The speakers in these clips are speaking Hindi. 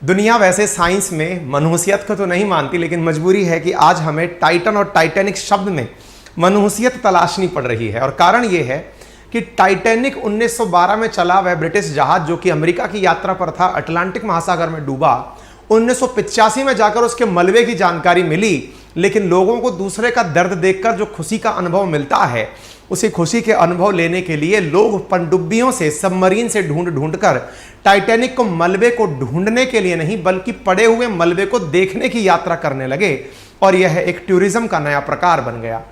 दुनिया वैसे साइंस में मनहूसियत को तो नहीं मानती, लेकिन मजबूरी है कि आज हमें टाइटन और टाइटैनिक शब्द में मनहूसियत तलाशनी पड़ रही है। और कारण यह है कि टाइटैनिक 1912 में चला वह ब्रिटिश जहाज जो कि अमेरिका की यात्रा पर था, अटलांटिक महासागर में डूबा। 1985 में जाकर उसके मलबे की जानकारी मिली, लेकिन लोगों को दूसरे का दर्द देखकर जो खुशी का अनुभव मिलता है, उसी खुशी के अनुभव लेने के लिए लोग पनडुब्बियों से, सबमरीन से ढूंढ ढूंढकर टाइटैनिक को मलबे को ढूंढने के लिए नहीं बल्कि पड़े हुए मलबे को देखने की यात्रा करने लगे। और यह एक टूरिज्म का नया प्रकार बन गया।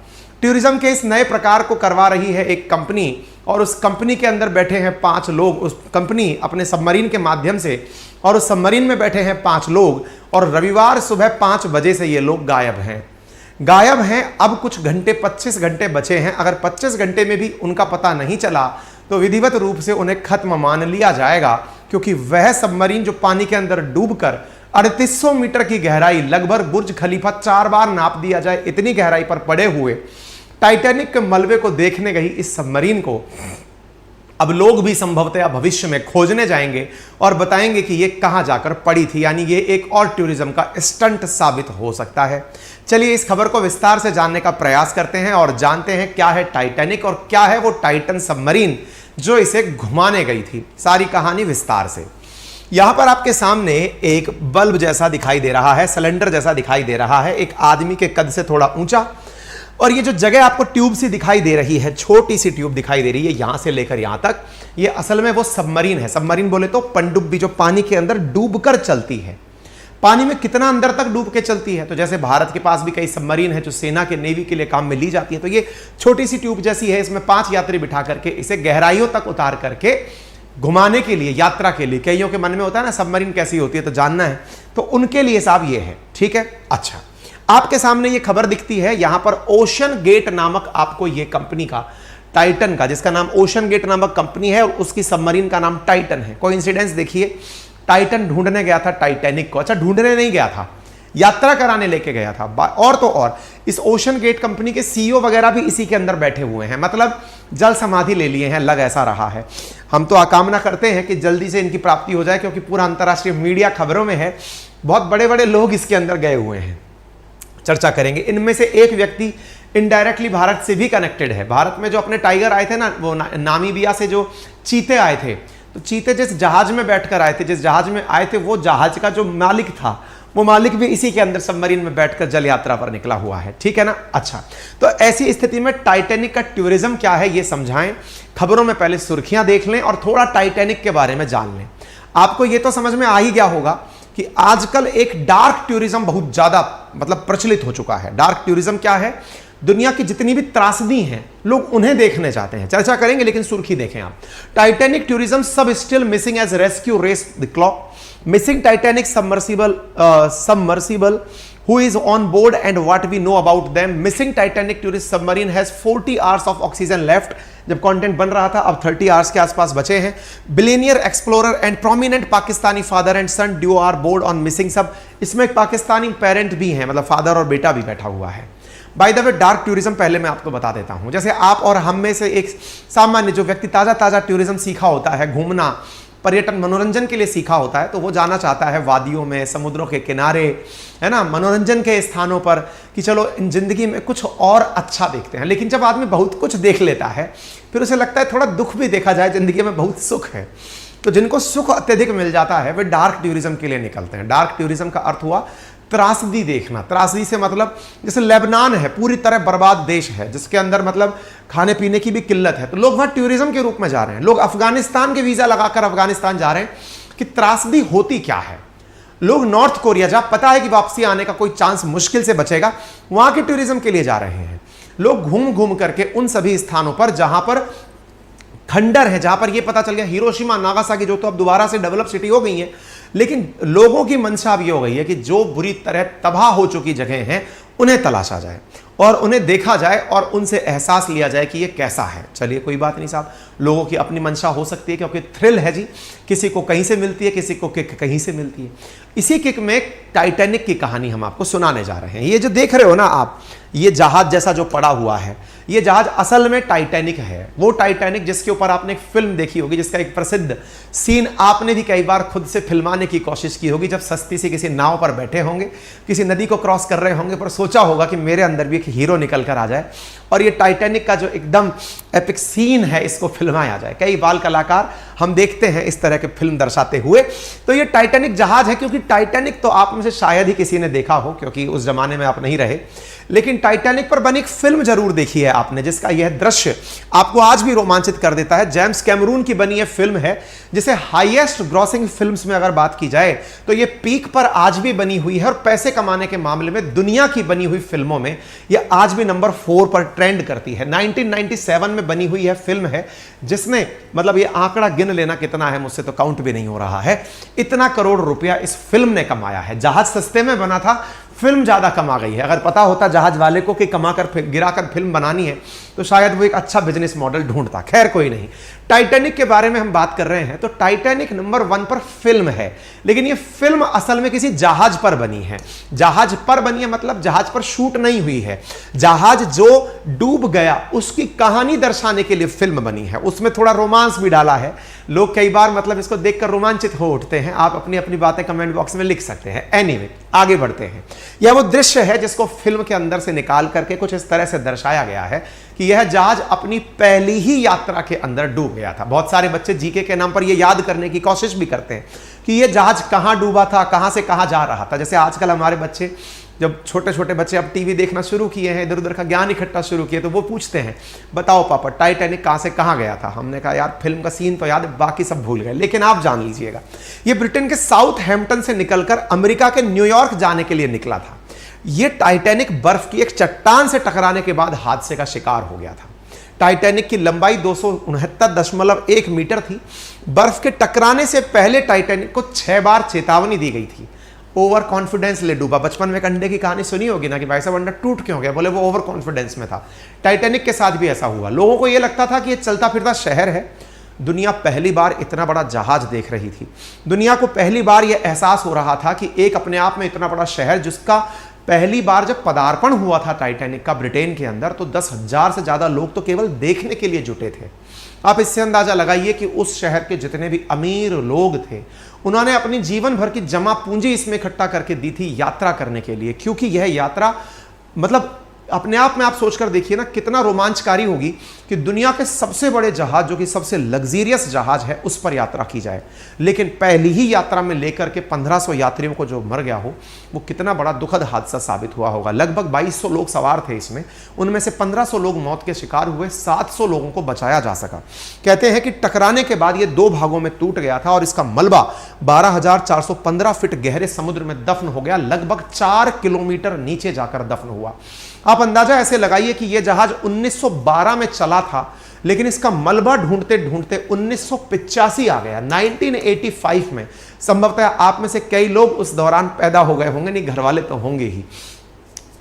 टूरिज्म के इस नए प्रकार को करवा रही है एक कंपनी, और उस कंपनी के अंदर बैठे हैं 5 लोग। उस कंपनी अपने सबमरीन के माध्यम से, और उस सबमरीन में बैठे हैं 5 लोग। और रविवार सुबह 5 बजे से ये लोग गायब हैं। अब कुछ घंटे, 25 घंटे बचे हैं। अगर 25 घंटे में भी उनका पता नहीं चला तो विधिवत रूप से उन्हें खत्म मान लिया जाएगा, क्योंकि वह सबमरीन जो पानी के अंदर डूबकर 3800 मीटर की गहराई, लगभग बुर्ज खलीफा 4 बार नाप दिया जाए इतनी गहराई पर पड़े हुए टाइटैनिक के मलबे को देखने गई इस सबमरीन को अब लोग भी संभवतः भविष्य में खोजने जाएंगे और बताएंगे कि ये कहां जाकर पड़ी थी। यानी ये एक और टूरिज्म का स्टंट साबित हो सकता है। चलिए इस खबर को विस्तार से जानने का प्रयास करते हैं और जानते हैं क्या है टाइटैनिक और क्या है वो टाइटन सबमरीन जो इसे घुमाने गई थी। सारी कहानी विस्तार से। यहां पर आपके सामने एक बल्ब जैसा दिखाई दे रहा है, सिलेंडर जैसा दिखाई दे रहा है, एक आदमी के कद से थोड़ा ऊंचा। और ये जो जगह आपको ट्यूब सी दिखाई दे रही है, छोटी सी ट्यूब दिखाई दे रही है यहां से लेकर यहां तक, ये असल में वो सबमरीन है। सबमरीन बोले तो पनडुब्बी जो पानी के अंदर डूबकर चलती है। पानी में कितना अंदर तक डूब के चलती है, तो जैसे भारत के पास भी कई सबमरीन है जो सेना के, नेवी के लिए काम में ली जाती है। तो ये छोटी सी ट्यूब जैसी है, इसमें 5 यात्री बिठा करके इसे गहराइयों तक उतार करके घुमाने के लिए, यात्रा के लिए। कईयों के मन में होता है ना सबमरीन कैसी होती है, तो जानना है, तो उनके लिए साहब ये है। ठीक है, अच्छा आपके सामने ये खबर दिखती है, यहां पर ओशन गेट नामक आपको ये कंपनी का, टाइटन का, जिसका नाम ओशन गेट नामक कंपनी है, और उसकी सबमरीन का नाम टाइटन है। कोइंसिडेंस देखिए, टाइटन ढूंढने गया था टाइटैनिक को। अच्छा, ढूंढने नहीं गया था, यात्रा कराने लेके गया था। और तो और इस ओशन गेट कंपनी के सीईओ वगैरह भी इसी के अंदर बैठे हुए हैं, मतलब जल समाधि ले लिए हैं, लग ऐसा रहा है। हम तो आकामना करते हैं कि जल्दी से इनकी प्राप्ति हो जाए, क्योंकि पूरा अंतर्राष्ट्रीय मीडिया खबरों में है, बहुत बड़े बड़े लोग इसके अंदर गए हुए हैं। चर्चा करेंगे। इनमें से एक व्यक्ति इनडायरेक्टली भारत से भी कनेक्टेड है। भारत में जो अपने टाइगर आए थे ना, वो नामीबिया से जो चीते आए थे, तो चीते जिस जहाज में बैठकर आए थे, जिस जहाज में आए थे, वो जहाज का जो मालिक था, वो मालिक भी इसी के अंदर सबमरीन में बैठकर जल यात्रा पर निकला हुआ है। ठीक है ना। अच्छा, तो ऐसी स्थिति में टाइटैनिक का टूरिज्म क्या है ये समझाएं। खबरों में पहले सुर्खियां देख लें और थोड़ा टाइटैनिक के बारे में जान लें। आपको ये तो समझ में आ ही गया होगा कि आजकल एक डार्क टूरिज्म बहुत ज्यादा मतलब प्रचलित हो चुका है। डार्क टूरिज्म क्या है? दुनिया की जितनी भी त्रासदी हैं, लोग उन्हें देखने जाते हैं। चर्चा करेंगे, लेकिन सुर्खी देखें आप। Titanic tourism sub still missing as rescue race the clock. Missing Titanic submersible who is on board and what we know about them. Missing Titanic tourist submarine has 40 hours of oxygen left. जब कंटेंट बन रहा था, अब 30 आवर्स के आसपास बचे हैं। Billionaire explorer and prominent Pakistani father and son duo are board on missing sub. इसमें एक पाकिस्तानी पेरेंट भी हैं, मतलब फादर और बेटा भी बैठा हुआ है। By the way, dark tourism पहले मैं आपको बता देता हूं। जैसे आप और हम में से एक सामान्य जो व्यक्ति ताजा टूरिज्म सीखा होता है, घूमना, पर्यटन, मनोरंजन के लिए सीखा होता है, तो वो जाना चाहता है वादियों में, समुद्रों के किनारे, है ना, मनोरंजन के स्थानों पर, कि चलो इन जिंदगी में कुछ और अच्छा देखते हैं। लेकिन जब आदमी बहुत कुछ देख लेता है, फिर उसे लगता है थोड़ा दुख भी देखा जाए, जिंदगी में बहुत सुख है। तो जिनको सुख अत्यधिक मिल जाता है वे डार्क टूरिज्म के लिए निकलते हैं। डार्क टूरिज्म का अर्थ हुआ त्रासदी देखना। त्रासदी से मतलब जैसे लेबनान है, पूरी तरह बर्बाद देश है, जिसके अंदर मतलब खाने पीने की भी किल्लत है, तो लोग वहां टूरिज्म के रूप में जा रहे हैं। लोग अफगानिस्तान के वीजा लगाकर अफगानिस्तान जा रहे हैं कि त्रासदी होती क्या है। लोग नॉर्थ कोरिया, जहां पता है कि वापसी आने का कोई चांस मुश्किल से बचेगा, वहां के टूरिज्म के लिए जा रहे हैं। लोग घूम घूम करके उन सभी स्थानों पर जहां पर खंडर है, जहां पर यह पता चल गया हिरोशिमा, नागासाकी जो तो अब दोबारा से डेवलप सिटी हो गई है, लेकिन लोगों की मंशा अब ये हो गई है कि जो बुरी तरह तबाह हो चुकी जगह हैं उन्हें तलाशा जाए। और उन्हें देखा जाए और उनसे एहसास लिया जाए कि ये कैसा है। चलिए कोई बात नहीं साहब, लोगों की अपनी मंशा हो सकती है, क्योंकि थ्रिल है जी, किसी को कहीं से मिलती है, किसी को किक कहीं से मिलती है। इसी किक में टाइटैनिक की कहानी हम आपको सुनाने जा रहे हैं। ये जो देख रहे हो ना आप, ये जहाज जैसा जो पड़ा हुआ है, ये जहाज असल में टाइटैनिक है। वो टाइटैनिक जिसके ऊपर आपने एक फिल्म देखी होगी, जिसका एक प्रसिद्ध सीन आपने भी कई बार खुद से फिल्माने की कोशिश की होगी, जब सस्ती से किसी नाव पर बैठे होंगे, किसी नदी को क्रॉस कर रहे होंगे, पर सोचा होगा कि मेरे अंदर भी एक हीरो निकल कर आ जाए और ये टाइटैनिक का जो एकदम एपिक सीन है इसको फिल्माया जाए। कई बाल कलाकार हम देखते हैं इस तरह के फिल्म दर्शाते हुए। तो ये टाइटैनिक जहाज है, क्योंकि टाइटैनिक तो आप में से शायद ही किसी ने देखा हो, क्योंकि उस जमाने में आप नहीं रहे, लेकिन टाइटैनिक पर बनी एक फिल्म जरूर देखी है आपने, जिसका यह दृश्य आपको आज भी रोमांचित कर देता है। जेम्स कैमरून की बनी यह फिल्म है, जिसे हाईएस्ट ग्रॉसिंग फिल्म्स में अगर बात की जाए तो यह पीक पर आज भी बनी हुई है, और पैसे कमाने के मामले में दुनिया की बनी हुई फिल्मों में यह आज भी नंबर 4 पर ट्रेंड करती है। 1997 में बनी हुई यह फिल्म है, जिसने, मतलब ये आंकड़ा गिन लेना कितना है, मुझसे तो काउंट भी नहीं हो रहा है, इतना करोड़ रुपया इस फिल्म ने कमाया है। जहाज सस्ते में बना था, फिल्म ज्यादा कमा गई है। अगर पता होता जहाज वाले को कि कमाकर गिराकर फिल्म बनानी है, तो शायद वो एक अच्छा बिजनेस मॉडल ढूंढता। खैर कोई नहीं, टाइटैनिक के बारे में हम बात कर रहे हैं। तो टाइटैनिक नंबर 1 पर फिल्म है, लेकिन ये फिल्म असल में किसी जहाज पर बनी है। जहाज पर बनी है मतलब जहाज पर शूट नहीं हुई है। जहाज जो डूब गया उसकी कहानी दर्शाने के लिए फिल्म बनी है। उसमें थोड़ा रोमांस भी डाला है। लोग कई बार मतलब इसको देखकर रोमांचित हो उठते हैं। आप अपनी अपनी बातें कमेंट बॉक्स में लिख सकते हैं। एनीवे, आगे बढ़ते हैं। यह वो दृश्य है जिसको फिल्म के अंदर से निकाल करके कुछ इस तरह से दर्शाया गया है कि यह जहाज अपनी पहली ही यात्रा के अंदर डूब गया था। बहुत सारे बच्चे जीके के नाम पर यह याद करने की कोशिश भी करते हैं कि यह जहाज कहां डूबा था, कहां से कहां जा रहा था। जैसे आजकल हमारे बच्चे, जब छोटे छोटे बच्चे अब टीवी देखना शुरू किए हैं, इधर उधर का ज्ञान इकट्ठा शुरू किए, तो वो पूछते हैं, बताओ पापा टाइटैनिक कहां से कहां गया था। हमने कहा यार फिल्म का सीन तो याद है, बाकी सब भूल गए। लेकिन आप जान लीजिएगा, ये ब्रिटेन के साउथ हैम्पटन से निकलकर अमेरिका के न्यूयॉर्क जाने के लिए निकला था। यह टाइटैनिक बर्फ की एक चट्टान से टकराने के बाद हादसे का शिकार हो गया था। टाइटैनिक की लंबाई 269.1 मीटर थी। बर्फ के टकराने से पहले टाइटैनिक को 6 बार चेतावनी दी गई थी। ओवर कॉन्फिडेंस ले डूबा। बचपन में कंडे की कहानी सुनी होगी ना कि भाई साहब अंडा टूट क्यों गया, बोले वो ओवर कॉन्फिडेंस में था। टाइटैनिक के साथ भी ऐसा हुआ। लोगों को यह लगता था कि यह चलता फिरता शहर है। दुनिया पहली बार इतना बड़ा जहाज देख रही थी। दुनिया को पहली बार यह एहसास हो रहा था कि एक अपने आप में इतना बड़ा शहर, जिसका पहली बार जब पदार्पण हुआ था टाइटैनिक का ब्रिटेन के अंदर, तो 10,000 से ज्यादा लोग तो केवल देखने के लिए जुटे थे। आप इससे अंदाजा लगाइए कि उस शहर के जितने भी अमीर लोग थे, उन्होंने अपनी जीवन भर की जमा पूंजी इसमें इकट्ठा करके दी थी यात्रा करने के लिए। क्योंकि यह यात्रा, मतलब अपने आप में आप सोचकर देखिए ना कितना रोमांचकारी होगी कि दुनिया के सबसे बड़े जहाज, जो कि सबसे लग्जरियस जहाज है, उस पर यात्रा की जाए। लेकिन पहली ही यात्रा में लेकर के 1500 यात्रियों को जो मर गया हो, वो कितना बड़ा दुखद हादसा साबित हुआ होगा। लगभग 2200 लोग सवार थे इसमें। उनमें से 1500 लोग मौत के शिकार हुए, 700 लोगों को बचाया जा सका। कहते हैं कि टकराने के बाद ये 2 भागों में टूट गया था और इसका मलबा 12,415 फीट गहरे समुद्र में दफन हो गया। लगभग 4 किलोमीटर नीचे जाकर दफन हुआ। आप अंदाजा ऐसे लगाइए कि यह जहाज 1912 में चला था, लेकिन इसका मलबा ढूंढते ढूंढते 1985 आ गया। 1985 में संभवतः आप में से कई लोग उस दौरान पैदा हो गए होंगे, नहीं घर वाले तो होंगे ही।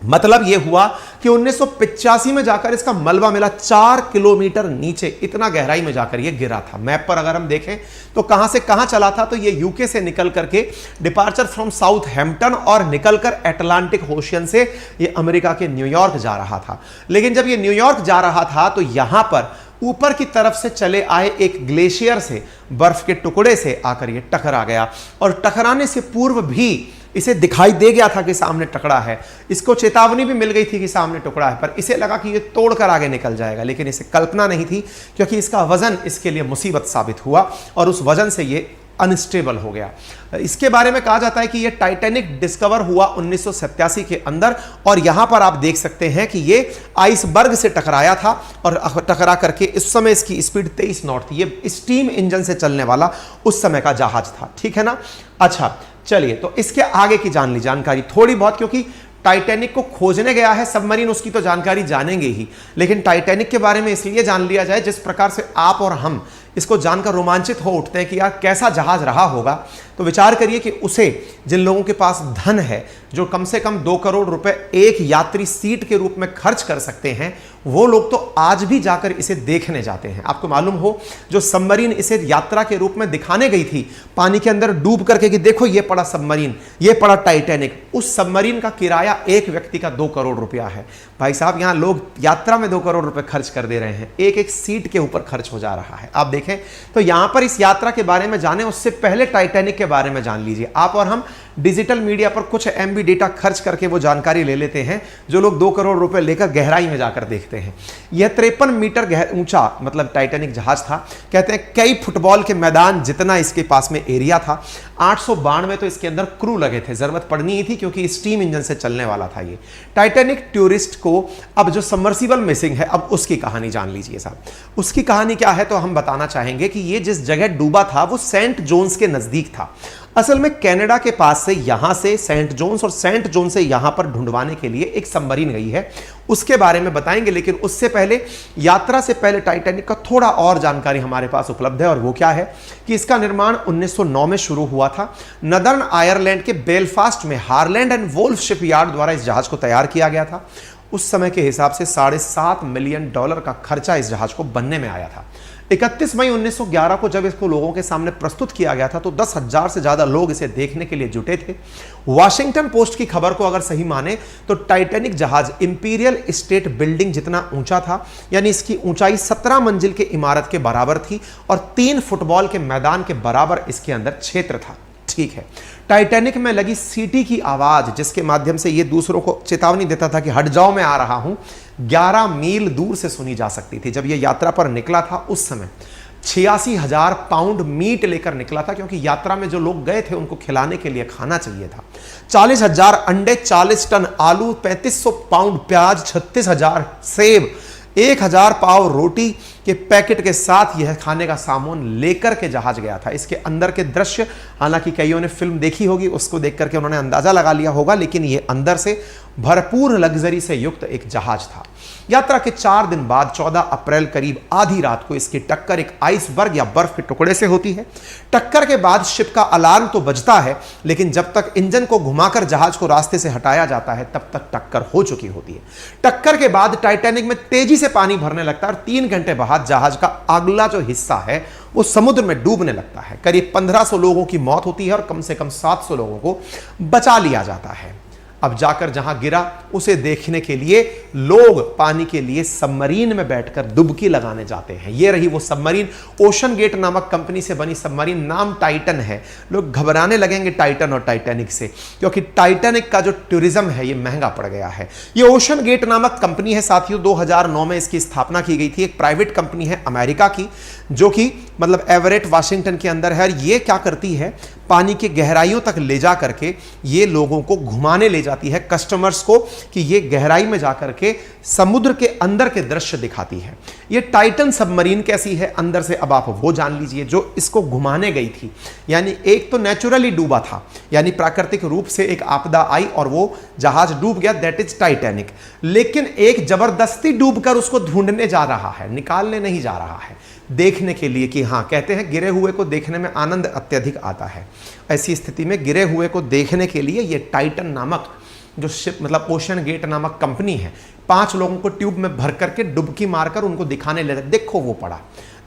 मतलब यह हुआ कि 1985 में जाकर इसका मलबा मिला 4 किलोमीटर नीचे। इतना गहराई में जाकर यह गिरा था। मैप पर अगर हम देखें तो कहां से कहां चला था, तो यह यूके से निकल करके डिपार्चर फ्रॉम साउथ हैम्पटन और निकलकर अटलांटिक ओशियन से यह अमेरिका के न्यूयॉर्क जा रहा था। लेकिन जब यह न्यूयॉर्क जा रहा था तो यहां पर ऊपर की तरफ से चले आए एक ग्लेशियर से, बर्फ के टुकड़े से आकर यह टकरा गया। और टकराने से पूर्व भी इसे दिखाई दे गया था कि सामने टुकड़ा है। इसको चेतावनी भी मिल गई थी कि सामने टुकड़ा है, पर इसे लगा कि ये तोड़कर आगे निकल जाएगा। लेकिन इसे कल्पना नहीं थी, क्योंकि इसका वजन इसके लिए मुसीबत साबित हुआ और उस वजन से ये अनस्टेबल हो गया। इसके बारे में कहा जाता है कि यह टाइटैनिक डिस्कवर हुआ 1987 के अंदर, और यहां पर आप देख सकते हैं कि यह आइसबर्ग से टकराया था और टकरा करके इस समय इसकी स्पीड 23 नॉट थी। यह स्टीम इंजन से चलने वाला उस समय का जहाज था। ठीक है ना। अच्छा चलिए, तो इसके आगे की जान ली जानकारी थोड़ी बहुत, क्योंकि टाइटैनिक को खोजने गया है सबमरीन, उसकी तो जानकारी जानेंगे ही, लेकिन टाइटैनिक के बारे में इसलिए जान लिया जाए जिस प्रकार से आप और हम इसको जानकर रोमांचित हो उठते हैं कि यार कैसा जहाज रहा होगा। तो विचार करिए कि उसे, जिन लोगों के पास धन है, जो कम से कम 2 करोड़ रुपए एक यात्री सीट के रूप में खर्च कर सकते हैं, वो लोग तो आज भी जाकर इसे देखने जाते हैं। आपको मालूम हो, जो सबमरीन इसे यात्रा के रूप में दिखाने गई थी पानी के अंदर डूब करके कि देखो ये पड़ा सबमरीन, ये पड़ा टाइटैनिक, उस सबमरीन का किराया एक व्यक्ति का 2 करोड़ रुपया है। भाई साहब, यहां लोग यात्रा में 2 करोड़ रुपए खर्च कर दे रहे हैं, एक एक सीट के ऊपर खर्च हो जा रहा है। आप देखें तो यहां पर इस यात्रा के बारे में जाने उससे पहले टाइटैनिक के बारे में जान लीजिए। आप और हम डिजिटल मीडिया पर कुछ एमबी डेटा खर्च करके वो जानकारी ले लेते हैं जो लोग 2 करोड़ रुपए लेकर गहराई में जाकर देखते हैं। यह 53 मीटर ऊंचा मतलब टाइटैनिक जहाज था। कहते हैं कई फुटबॉल के मैदान जितना इसके पास में एरिया था। 892 तो इसके अंदर क्रू लगे थे, जरूरत पड़नी ही थी क्योंकि स्टीम इंजन से चलने वाला था ये टाइटैनिक। टूरिस्ट को अब जो सबमर्सिबल मिसिंग है, अब उसकी कहानी जान लीजिए साहब। उसकी कहानी क्या है तो हम बताना चाहेंगे कि ये जिस जगह डूबा था वो सेंट जोन्स के नजदीक था। असल में कनाडा के पास से यहां से सेंट जोन्स और सेंट जोन से यहां पर ढूंढवाने के लिए एक सबमरीन गई है, उसके बारे में बताएंगे। लेकिन उससे पहले, यात्रा से पहले टाइटैनिक का थोड़ा और जानकारी हमारे पास उपलब्ध है और वो क्या है कि इसका निर्माण 1909 में शुरू हुआ था। नदर्न आयरलैंड के बेलफास्ट में हारलैंड एंड वोल्फ शिपयार्ड द्वारा इस जहाज को तैयार किया गया था। उस समय के हिसाब से $7.5 मिलियन का खर्चा इस जहाज को बनने में आया था। 31 मई 1911 को जब इसको लोगों के सामने प्रस्तुत किया गया था तो 10,000 से ज्यादा लोग इसे देखने के लिए जुटे थे। वॉशिंगटन पोस्ट की खबर को अगर सही माने तो टाइटैनिक जहाज इंपीरियल स्टेट बिल्डिंग जितना ऊंचा था, यानी इसकी ऊंचाई 17 मंजिल के इमारत के बराबर थी और 3 फुटबॉल के मैदान के बराबर इसके अंदर क्षेत्र था। ठीक है, टाइटैनिक में लगी सीटी की आवाज, जिसके माध्यम से यह दूसरों को चेतावनी देता था कि हट जाओ मैं आ रहा हूं, 11 मील दूर से सुनी जा सकती थी। जब यह यात्रा पर निकला था उस समय 86,000 पाउंड मीट लेकर निकला था, क्योंकि यात्रा में जो लोग गए थे उनको खिलाने के लिए खाना चाहिए था। 40,000 अंडे, 40 टन आलू, 3500 पाउंड प्याज, 36,000 सेब, 1,000 पाव रोटी के पैकेट के साथ यह खाने का सामान लेकर के जहाज गया था। इसके अंदर के दृश्य, हालांकि कईयों ने फिल्म देखी होगी, उसको देख करके उन्होंने अंदाजा लगा लिया होगा, लेकिन यह अंदर से भरपूर लग्जरी से युक्त एक जहाज था। यात्रा के 4 दिन बाद 14 अप्रैल करीब आधी रात को इसकी टक्कर एक आइसबर्ग या बर्फ के टुकड़े से होती है। टक्कर के बाद शिप का अलार्म तो बजता है, लेकिन जब तक इंजन को घुमाकर जहाज को रास्ते से हटाया जाता है तब तक टक्कर हो चुकी होती है। टक्कर के बाद टाइटैनिक में तेजी से पानी भरने लगता है और 3 घंटे बाद जहाज का अगला जो हिस्सा है वो समुद्र में डूबने लगता है। करीब 1500 लोगों की मौत होती है और कम से कम 700 लोगों को बचा लिया जाता है। अब जाकर जहां गिरा उसे देखने के लिए लोग पानी के लिए सबमरीन में बैठकर डुबकी लगाने जाते हैं। ये रही वो सबमरीन, ओशन गेट नामक कंपनी से बनी सबमरीन, नाम टाइटन है। लोग घबराने लगेंगे टाइटन और टाइटैनिक से, क्योंकि टाइटैनिक का जो टूरिज्म है ये महंगा पड़ गया है। ये ओशन गेट नामक कंपनी है साथियों, 2009 में इसकी स्थापना की गई थी। एक प्राइवेट कंपनी है अमेरिका की, जो कि मतलब एवरेट वाशिंगटन के अंदर है। ये क्या करती है, पानी की गहराइयों तक ले जा करके ये लोगों को घुमाने ले जाती है, कस्टमर्स को, कि ये गहराई में जाकर के समुद्र के अंदर के दृश्य दिखाती है। ये टाइटन सबमरीन कैसी है अंदर से, अब आप वो जान लीजिए। जो इसको घुमाने गई थी, यानी एक तो नेचुरली डूबा था, यानी प्राकृतिक रूप से एक आपदा आई और वो जहाज डूब गया, दैट इज टाइटैनिक। लेकिन एक जबरदस्ती डूबकर उसको ढूंढने जा रहा है, निकालने नहीं जा रहा है, देखने के लिए कि हाँ, कहते हैं गिरे हुए को देखने में आनंद अत्यधिक आता है। ऐसी स्थिति में गिरे हुए को देखने के लिए ये टाइटन नामक जो शिप मतलब ओशन गेट नामक कंपनी है, 5 लोगों को ट्यूब में भर करके डुबकी मारकर उनको दिखाने लगे, देखो वो पड़ा,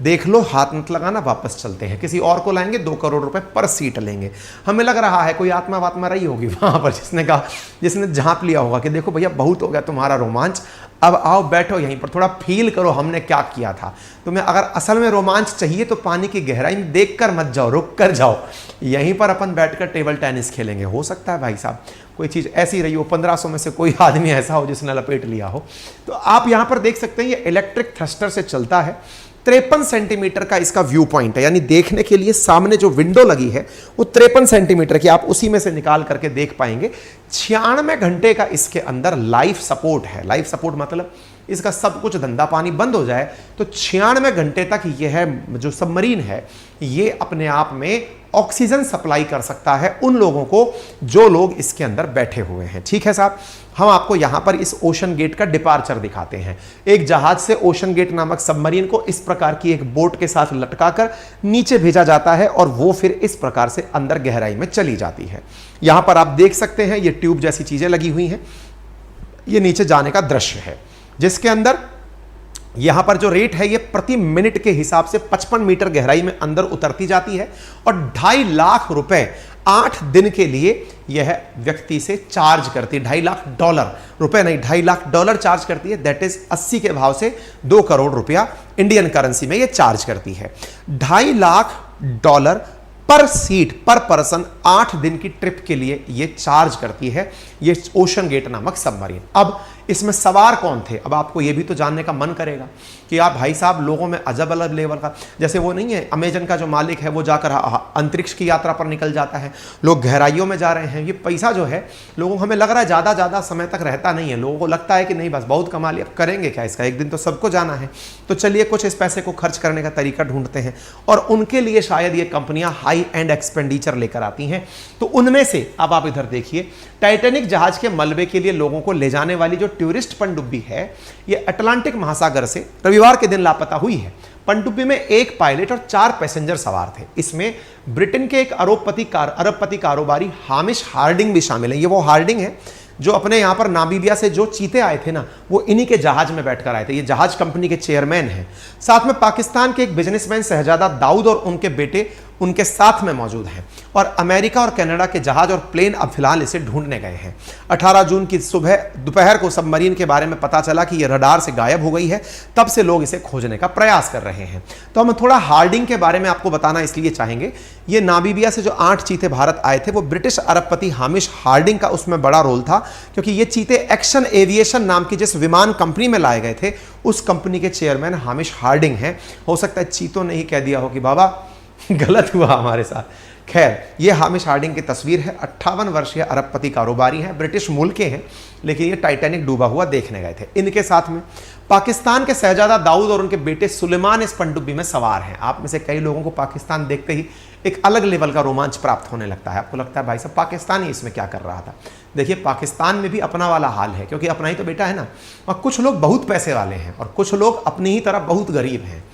देख लो, हाथ मत लगाना, वापस चलते हैं, किसी और को लाएंगे, 2 करोड़ रुपए पर सीट लेंगे। हमें लग रहा है कोई आत्मा वात्मा रही होगी वहां पर, जिसने कहा, जिसने झांप लिया होगा कि देखो भैया बहुत हो गया तुम्हारा रोमांच, अब आओ बैठो यहीं पर, थोड़ा फील करो हमने क्या किया था। तुम्हें अगर असल में रोमांच चाहिए तो पानी की गहराई में देख कर मत जाओ, रुक कर जाओ, यहीं पर अपन बैठकर टेबल टेनिस खेलेंगे। हो सकता है भाई साहब कोई चीज़ ऐसी रही हो, 1500 में से कोई आदमी ऐसा हो जिसने लपेट लिया हो। तो आप यहां पर देख सकते हैं ये इलेक्ट्रिक थ्रस्टर से चलता है। 53 सेंटीमीटर का इसका व्यू पॉइंट है, यानी देखने के लिए सामने जो विंडो लगी है वो 53 सेंटीमीटर की, आप उसी में से निकाल करके देख पाएंगे। 96 घंटे का इसके अंदर लाइफ सपोर्ट है। लाइफ सपोर्ट मतलब इसका सब कुछ धंधा पानी बंद हो जाए तो 96 घंटे तक यह जो सबमरीन है ये अपने आप में ऑक्सीजन सप्लाई कर सकता है उन लोगों को जो लोग इसके अंदर बैठे हुए हैं। ठीक है साहब, हम आपको यहां पर इस ओशन गेट का डिपार्चर दिखाते हैं। एक जहाज से ओशन गेट नामक सबमरीन को इस प्रकार की एक बोट के साथ लटकाकर नीचे भेजा जाता है और वो फिर इस प्रकार से अंदर गहराई में चली जाती है। यहां पर आप देख सकते हैं ये ट्यूब जैसी चीजें लगी हुई हैं, ये नीचे जाने का दृश्य है, जिसके अंदर यहां पर जो रेट है ये प्रति मिनट के हिसाब से 55 मीटर गहराई में अंदर उतरती जाती है और 2.5 लाख रुपए 8 दिन के लिए यह व्यक्ति से चार्ज करती है। $2.5 लाख रुपए नहीं, $2.5 लाख चार्ज करती है। दैट इज 80 के भाव से 2 करोड़ रुपया इंडियन करेंसी में यह चार्ज करती है। $2.5 लाख पर सीट पर पर्सन 8 दिन की ट्रिप के लिए यह चार्ज करती है ये ओशन गेट नामक सबमरीन। अब इसमें सवार कौन थे, अब आपको यह भी तो जानने का मन करेगा कि आप भाई साहब लोगों में अजब अलग लेवल का, जैसे वो नहीं है अमेजन का जो मालिक है वो जाकर अंतरिक्ष की यात्रा पर निकल जाता है, लोग गहराइयों में जा रहे हैं। ये पैसा जो है लोगों को हमें लग रहा है ज़्यादा समय तक रहता नहीं है, लोगों को लगता है कि नहीं बस बहुत कमा लिया, अब करेंगे क्या इसका, एक दिन तो सबको जाना है, तो चलिए कुछ इस पैसे को खर्च करने का तरीका ढूंढते हैं और उनके लिए शायद ये कंपनियां हाई एंड एक्सपेंडिचर लेकर आती हैं। तो उनमें से अब आप इधर देखिए, टाइटैनिक जहाज के मलबे के लिए लोगों को ले जाने वाली जो टूरिस्ट पनडुब्बी है ये अटलांटिक महासागर से रविवार के दिन लापता हुई है। पनडुब्बी में 1 पायलट और 4 पैसेंजर सवार थे। इसमें ब्रिटेन के एक अरबपति कारोबारी हामिश हार्डिंग भी शामिल है। ये वो हार्डिंग है जो अपने यहां पर नामीबिया से जो चीते आए थे ना, वो इन्हीं के जहाज में बैठकर आए थे। ये जहाज कंपनी के चेयरमैन हैं। साथ में पाकिस्तान के एक बिजनेसमैन शहजादा दाऊद और उनके बेटे उनके साथ में मौजूद हैं और अमेरिका और कनाडा के जहाज और प्लेन अब फिलहाल इसे ढूंढने गए हैं। 18 जून की दोपहर को सबमरीन के बारे में पता चला कि यह रडार से गायब हो गई है, तब से लोग इसे खोजने का प्रयास कर रहे हैं। तो हम थोड़ा हार्डिंग के बारे में आपको बताना इसलिए चाहेंगे, ये नामीबिया से जो 8 चीते भारत आए थे वो ब्रिटिश अरबपति हामिश हार्डिंग का उसमें बड़ा रोल था, क्योंकि ये चीते एक्शन एविएशन नाम की जिस विमान कंपनी में लाए गए थे उस कंपनी के चेयरमैन हामिश हार्डिंग हैं। हो सकता है चीतों ने ही कह दिया हो कि बाबा गलत हुआ हमारे साथ। खैर, ये हामिश हार्डिंग की तस्वीर है। 58 वर्षीय अरबपति कारोबारी हैं, ब्रिटिश मूल के हैं, लेकिन ये टाइटैनिक डूबा हुआ देखने गए थे। इनके साथ में पाकिस्तान के शहजादा दाऊद और उनके बेटे सुलेमान इस पनडुब्बी में सवार हैं। आप में से कई लोगों को पाकिस्तान देखते ही एक अलग लेवल का रोमांच प्राप्त होने लगता है। आपको लगता है भाई साहब पाकिस्तान ही इसमें क्या कर रहा था। देखिए, पाकिस्तान में भी अपना वाला हाल है, क्योंकि अपना ही तो बेटा है ना। और कुछ लोग बहुत पैसे वाले हैं और कुछ लोग अपनी ही तरह बहुत गरीब हैं।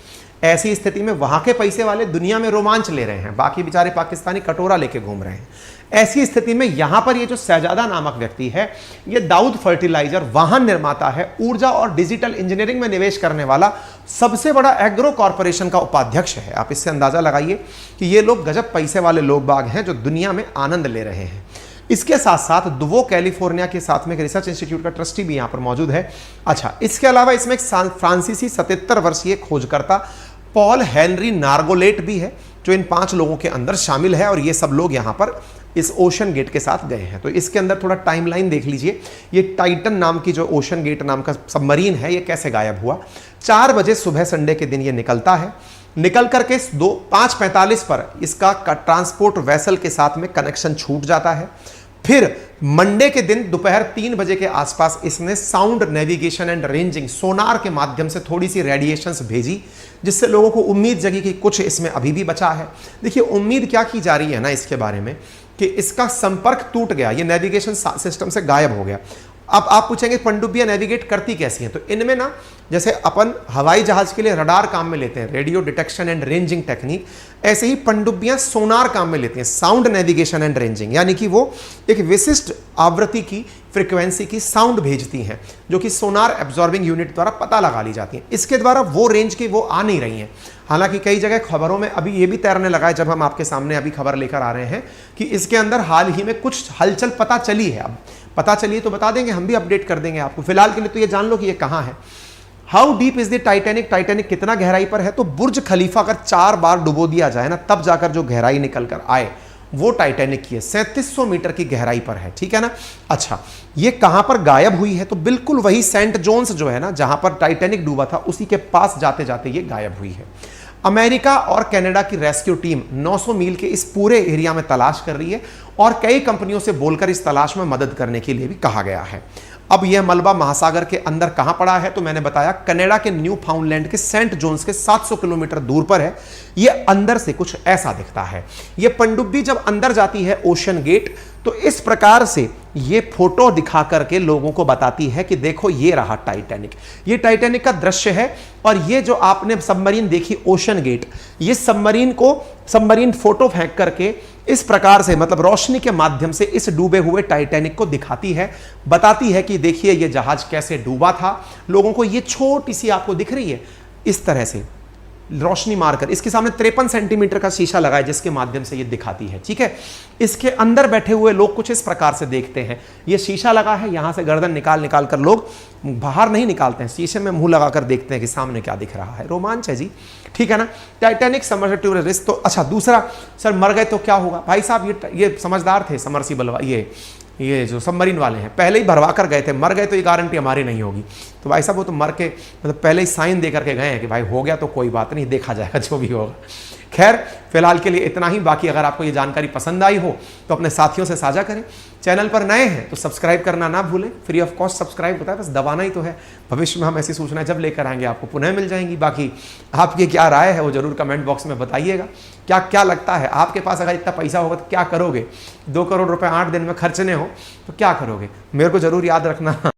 ऐसी स्थिति में वहां के पैसे वाले दुनिया में रोमांच ले रहे हैं, बाकी बेचारे पाकिस्तानी कटोरा लेके घूम रहे हैं। ऐसी स्थिति में यहां पर ये जो शहजादा नामक व्यक्ति है, ये दाऊद फर्टिलाइजर वाहन निर्माता है, ऊर्जा और डिजिटल इंजीनियरिंग में निवेश करने वाला सबसे बड़ा एग्रो कॉर्पोरेशन का उपाध्यक्ष है। आप इससे अंदाजा लगाइए कि ये लोग गजब पैसे वाले लोग बाग हैं जो दुनिया में आनंद ले रहे हैं। इसके साथ साथ दुवो कैलिफोर्निया के साथ में एक रिसर्च इंस्टीट्यूट का ट्रस्टी भी यहां पर मौजूद है। अच्छा, इसके अलावा इसमें एक फ्रांसीसी 77 वर्षीय खोजकर्ता पॉल हेनरी नार्गोलेट भी है, जो इन 5 लोगों के अंदर शामिल है और ये सब लोग यहां पर इस ओशन गेट के साथ गए हैं। तो इसके अंदर थोड़ा टाइमलाइन देख लीजिए। ये टाइटन नाम की जो ओशन गेट नाम का सबमरीन है, ये कैसे गायब हुआ। 4 बजे सुबह संडे के दिन ये निकलता है। निकल करके 5:45 पर इसका ट्रांसपोर्ट वेसल के साथ में कनेक्शन छूट जाता है। फिर मंडे के दिन दोपहर 3 बजे के आसपास इसने sound navigation and ranging sonar के माध्यम से थोड़ी सी रेडिएशंस भेजी, जिससे लोगों को उम्मीद जगी कि कुछ इसमें अभी भी बचा है। देखिए, उम्मीद क्या की जा रही है ना इसके बारे में कि इसका संपर्क टूट गया, ये नेविगेशन सिस्टम से गायब हो गया। अब आप पूछेंगे पनडुब्बियां नेविगेट करती कैसी हैं, तो इनमें ना जैसे अपन हवाई जहाज के लिए रडार काम में लेते हैं, radio detection and ranging technique, ऐसे ही पनडुब्बियां सोनार काम में लेती हैं, साउंड नेविगेशन एंड रेंजिंग, यानी कि वो एक विशिष्ट आवृत्ति की फ्रीक्वेंसी की साउंड भेजती हैं, जो कि सोनार एब्जॉर्बिंग यूनिट द्वारा पता लगा ली जाती हैं। इसके द्वारा वो रेंज की वो आ नहीं रही हैं। हालांकि कई जगह खबरों में अभी ये भी तैरने लगा है, जब हम आपके सामने अभी खबर लेकर आ रहे हैं कि इसके अंदर हाल ही में कुछ हलचल पता चली है। अब पता चली तो बता देंगे, हम भी अपडेट कर देंगे आपको। फिलहाल के लिए तो ये जान लो कि ये कहाँ है। How deep is the Titanic, Titanic कितना गहराई पर है, तो बुर्ज खलीफा अगर 4 बार डुबो दिया जाए ना, तब जाकर जो गहराई निकल कर आए वो टाइटैनिक की है। 3700 मीटर की गहराई पर है, ठीक है ना। अच्छा, ये कहां पर गायब हुई है, तो बिल्कुल वही सेंट जोन्स जो है ना, जहां पर टाइटैनिक डूबा था, उसी के पास जाते जाते ये गायब हुई है। अमेरिका और कनाडा की रेस्क्यू टीम 900 मील के इस पूरे एरिया में तलाश कर रही है और कई कंपनियों से बोलकर इस तलाश में मदद करने के लिए भी कहा गया है। अब यह मलबा महासागर के अंदर कहां पड़ा है? तो मैंने बताया कनाडा के न्यू फाउंडलैंड के सेंट जोन्स के 700 किलोमीटर दूर पर है। यह अंदर से कुछ ऐसा दिखता है। यह पनडुब्बी जब अंदर जाती है ओशन गेट, तो इस प्रकार से ये फोटो दिखा करके लोगों को बताती है कि देखो ये रहा टाइटैनिक। ये टाइटैनिक का दृश्य है। और ये जो आपने सबमरीन देखी ओशन गेट, ये सबमरीन फोटो फेंक करके इस प्रकार से, मतलब रोशनी के माध्यम से इस डूबे हुए टाइटैनिक को दिखाती है, बताती है कि देखिए ये जहाज कैसे डूबा था। लोगों को ये छोटी सी आपको दिख रही है इस तरह से रोशनी मारकर, इसके सामने 53 सेंटीमीटर का शीशा लगा है जिसके माध्यम से ये दिखाती है। ठीक है, इसके अंदर बैठे हुए लोग कुछ इस प्रकार से देखते हैं। ये शीशा लगा है, यहां से गर्दन निकाल कर लोग बाहर नहीं निकालते हैं, शीशे में मुंह लगाकर देखते हैं कि सामने क्या दिख रहा है। रोमांच है जी, ठीक है ना। Titanic submersible risk. तो अच्छा, दूसरा, सर मर गए तो क्या होगा? भाई साहब ये समझदार थे सबमर्सिबल, ये जो सबमरीन वाले हैं, पहले ही भरवा कर गए थे। मर गए तो ये गारंटी हमारी नहीं होगी। तो भाई साहब वो तो मर के, मतलब पहले ही साइन दे करके गए हैं कि भाई हो गया तो कोई बात नहीं, देखा जाएगा जो भी होगा। खैर, फिलहाल के लिए इतना ही। बाकी अगर आपको ये जानकारी पसंद आई हो तो अपने साथियों से साझा करें। चैनल पर नए हैं तो सब्सक्राइब करना ना भूलें। फ्री ऑफ कॉस्ट सब्सक्राइब होता है, बस दबाना ही तो है। भविष्य में हम ऐसी सूचनाएं जब लेकर आएंगे आपको पुनः मिल जाएंगी। बाकी आपकी क्या राय है वो जरूर कमेंट बॉक्स में बताइएगा। क्या क्या लगता है आपके पास अगर इतना पैसा होगा तो क्या करोगे? 2 करोड़ रुपए 8 दिन में खर्चने हो तो क्या करोगे? मेरे को जरूर याद रखना।